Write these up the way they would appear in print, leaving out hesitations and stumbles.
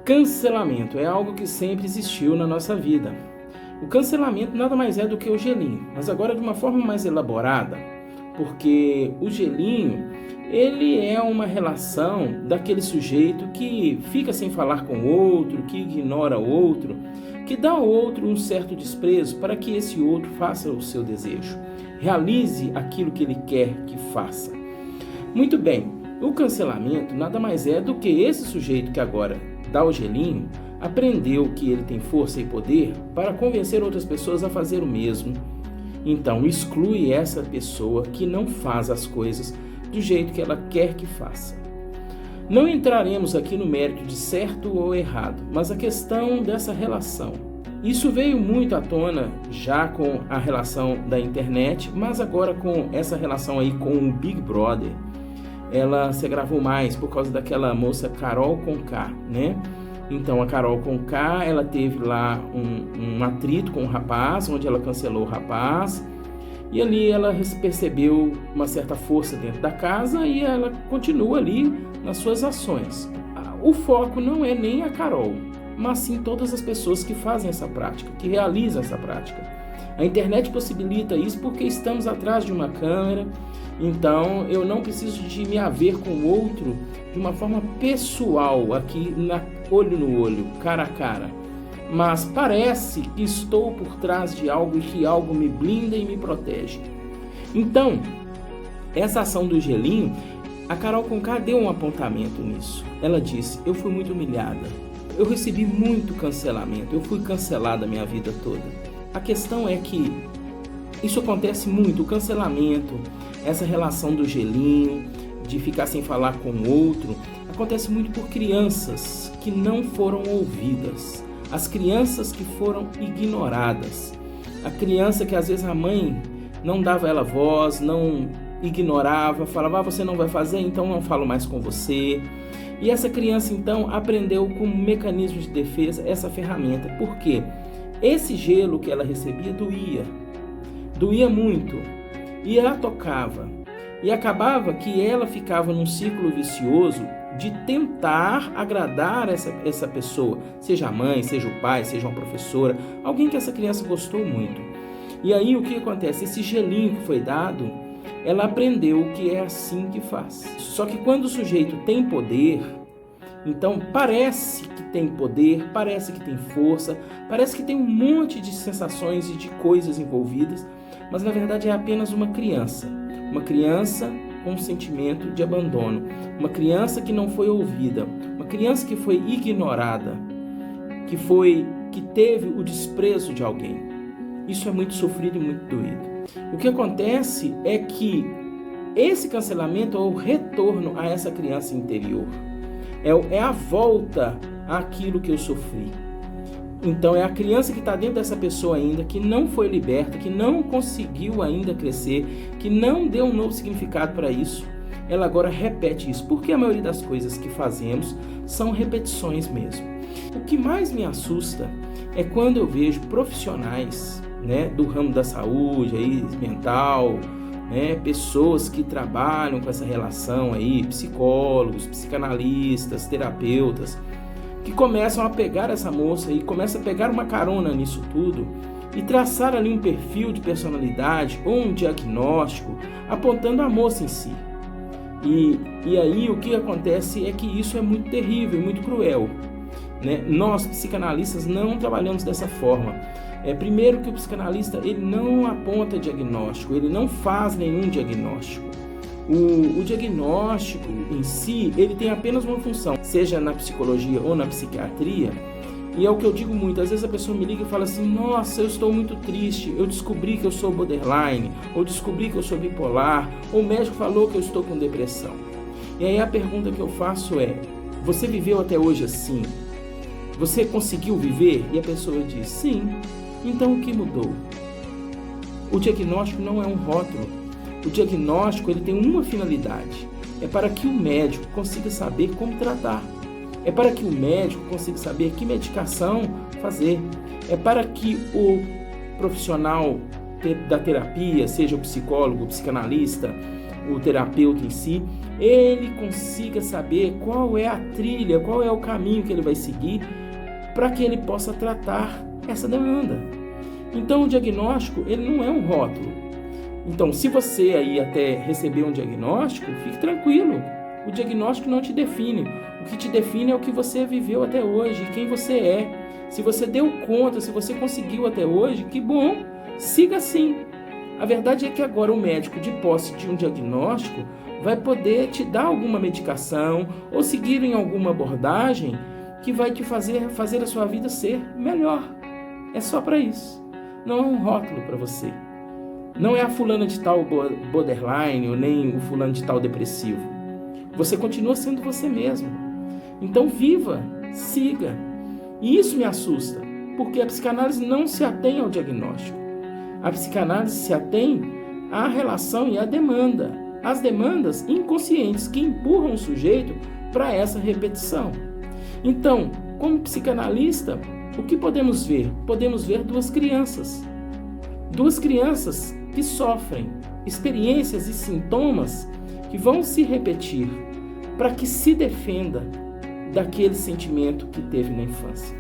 Cancelamento é algo que sempre existiu na nossa vida. O cancelamento nada mais é do que o gelinho, mas agora de uma forma mais elaborada, porque o gelinho, ele é uma relação daquele sujeito que fica sem falar com o outro, que ignora o outro, que dá ao outro um certo desprezo para que esse outro faça o seu desejo, realize aquilo que ele quer que faça. Muito bem, o cancelamento nada mais é do que esse sujeito que agora dá o gelinho, aprendeu que ele tem força e poder para convencer outras pessoas a fazer o mesmo. Então exclui essa pessoa que não faz as coisas do jeito que ela quer que faça. Não entraremos aqui no mérito de certo ou errado, mas a questão dessa relação. Isso veio muito à tona já com a relação da internet, mas agora com essa relação aí com o Big Brother. Ela se agravou mais por causa daquela moça Carol Conká, né? Então a Carol Conká, ela teve lá um atrito com o rapaz, onde ela cancelou o rapaz, e ali ela percebeu uma certa força dentro da casa e ela continua ali nas suas ações. O foco não é nem a Carol, mas sim todas as pessoas que fazem essa prática, que realizam essa prática. A internet possibilita isso porque estamos atrás de uma câmera, então eu não preciso de me haver com o outro de uma forma pessoal, aqui olho no olho, cara a cara. Mas parece que estou por trás de algo e que algo me blinda e me protege. Então, essa ação do gelinho, a Carol Conká deu um apontamento nisso. Ela disse: eu fui muito humilhada, eu recebi muito cancelamento, eu fui cancelada a minha vida toda. A questão é que isso acontece muito, o cancelamento, essa relação do gelinho, de ficar sem falar com o outro, acontece muito por crianças que não foram ouvidas, as crianças que foram ignoradas, a criança que às vezes a mãe não dava a ela voz, não ignorava, falava: você não vai fazer, então não falo mais com você. E essa criança então aprendeu como mecanismo de defesa essa ferramenta. Por quê? Esse gelo que ela recebia doía muito, e ela tocava, e acabava que ela ficava num círculo vicioso de tentar agradar essa pessoa, seja a mãe, seja o pai, seja uma professora, alguém que essa criança gostou muito. E aí o que acontece? Esse gelinho que foi dado, ela aprendeu que é assim que faz. Só que quando o sujeito tem poder, então parece que tem poder, parece que tem força, parece que tem um monte de sensações e de coisas envolvidas, mas na verdade é apenas uma criança com um sentimento de abandono, uma criança que não foi ouvida, uma criança que foi ignorada, que teve o desprezo de alguém. Isso é muito sofrido e muito doído. O que acontece é que esse cancelamento é o retorno a essa criança interior, é a volta àquilo que eu sofri. Então é a criança que está dentro dessa pessoa ainda, que não foi liberta, que não conseguiu ainda crescer, que não deu um novo significado para isso. Ela agora repete isso, porque a maioria das coisas que fazemos são repetições mesmo. O que mais me assusta é quando eu vejo profissionais, né, do ramo da saúde, aí, mental, né, pessoas que trabalham com essa relação aí, psicólogos, psicanalistas, terapeutas, que começam a pegar essa moça e começam a pegar uma carona nisso tudo e traçar ali um perfil de personalidade ou um diagnóstico apontando a moça em si. E aí o que acontece é que isso é muito terrível, muito cruel, né? Nós, psicanalistas, não trabalhamos dessa forma. Primeiro que o psicanalista ele não aponta diagnóstico, ele não faz nenhum diagnóstico. O diagnóstico em si, ele tem apenas uma função, seja na psicologia ou na psiquiatria, e é o que eu digo muito, às vezes a pessoa me liga e fala assim: nossa, eu estou muito triste, eu descobri que eu sou borderline, ou descobri que eu sou bipolar, ou o médico falou que eu estou com depressão. E aí a pergunta que eu faço é: você viveu até hoje assim? Você conseguiu viver? E a pessoa diz: sim. Então o que mudou? O diagnóstico não é um rótulo. O diagnóstico ele tem uma finalidade, é para que o médico consiga saber como tratar, é para que o médico consiga saber que medicação fazer, é para que o profissional da terapia, seja o psicólogo, o psicanalista, o terapeuta em si, ele consiga saber qual é a trilha, qual é o caminho que ele vai seguir para que ele possa tratar essa demanda. Então o diagnóstico, ele não é um rótulo. Então, se você aí até receber um diagnóstico, fique tranquilo. O diagnóstico não te define. O que te define é o que você viveu até hoje, quem você é. Se você deu conta, se você conseguiu até hoje, que bom, siga assim. A verdade é que agora o médico, de posse de um diagnóstico, vai poder te dar alguma medicação ou seguir em alguma abordagem que vai te fazer a sua vida ser melhor. É só para isso. Não é um rótulo para você. Não é a fulana de tal borderline ou nem o fulano de tal depressivo. Você continua sendo você mesmo. Então viva, siga. E isso me assusta, porque a psicanálise não se atém ao diagnóstico. A psicanálise se atém à relação e à demanda. As demandas inconscientes que empurram o sujeito para essa repetição. Então, como psicanalista, o que podemos ver? Podemos ver duas crianças. Duas crianças que sofrem experiências e sintomas que vão se repetir para que se defenda daquele sentimento que teve na infância.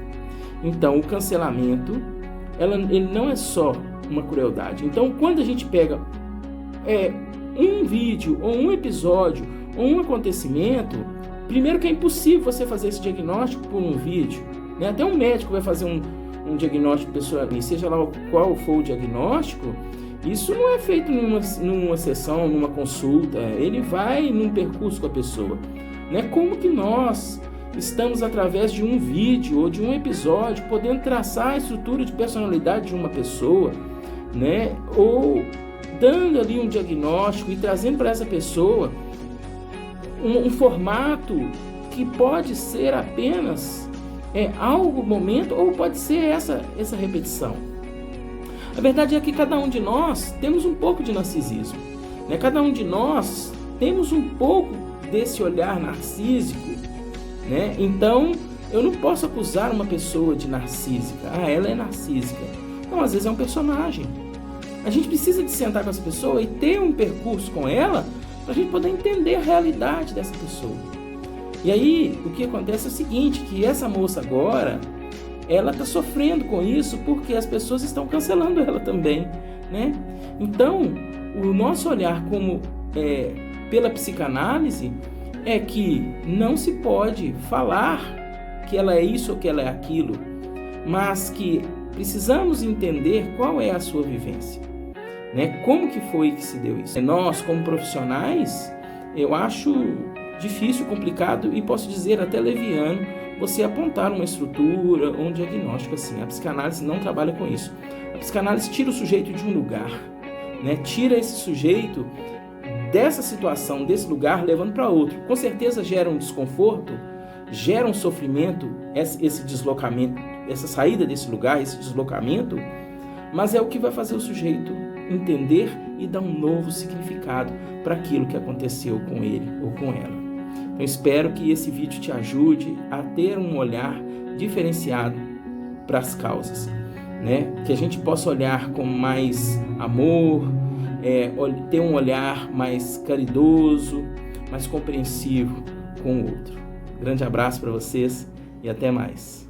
Então, o cancelamento, ele não é só uma crueldade. Então, quando a gente pega um vídeo, ou um episódio, ou um acontecimento, primeiro que é impossível você fazer esse diagnóstico por um vídeo, né? Até um médico vai fazer um diagnóstico pessoal, seja lá qual for o diagnóstico, isso não é feito numa sessão, numa consulta, ele vai num percurso com a pessoa, né? Como que nós estamos, através de um vídeo ou de um episódio, podendo traçar a estrutura de personalidade de uma pessoa, né? Ou dando ali um diagnóstico e trazendo para essa pessoa um formato que pode ser apenas algo, momento, ou pode ser essa repetição. A verdade é que cada um de nós temos um pouco de narcisismo, né? Cada um de nós temos um pouco desse olhar narcísico, né? Então, eu não posso acusar uma pessoa de narcísica. Ela é narcísica. Não, às vezes é um personagem. A gente precisa de sentar com essa pessoa e ter um percurso com ela para a gente poder entender a realidade dessa pessoa. E aí, o que acontece é o seguinte, que essa moça agora, ela está sofrendo com isso porque as pessoas estão cancelando ela também, né? Então, o nosso olhar pela psicanálise é que não se pode falar que ela é isso ou que ela é aquilo, mas que precisamos entender qual é a sua vivência, né? Como que foi que se deu isso? Nós, como profissionais, eu acho difícil, complicado e posso dizer até leviano você apontar uma estrutura ou um diagnóstico assim. A psicanálise não trabalha com isso. A psicanálise tira o sujeito de um lugar, né? Tira esse sujeito dessa situação, desse lugar, levando para outro. Com certeza gera um desconforto, gera um sofrimento, esse deslocamento, essa saída desse lugar, esse deslocamento, mas é o que vai fazer o sujeito entender e dar um novo significado para aquilo que aconteceu com ele ou com ela. Então, espero que esse vídeo te ajude a ter um olhar diferenciado para as causas, né? Que a gente possa olhar com mais amor, ter um olhar mais caridoso, mais compreensivo com o outro. Grande abraço para vocês e até mais.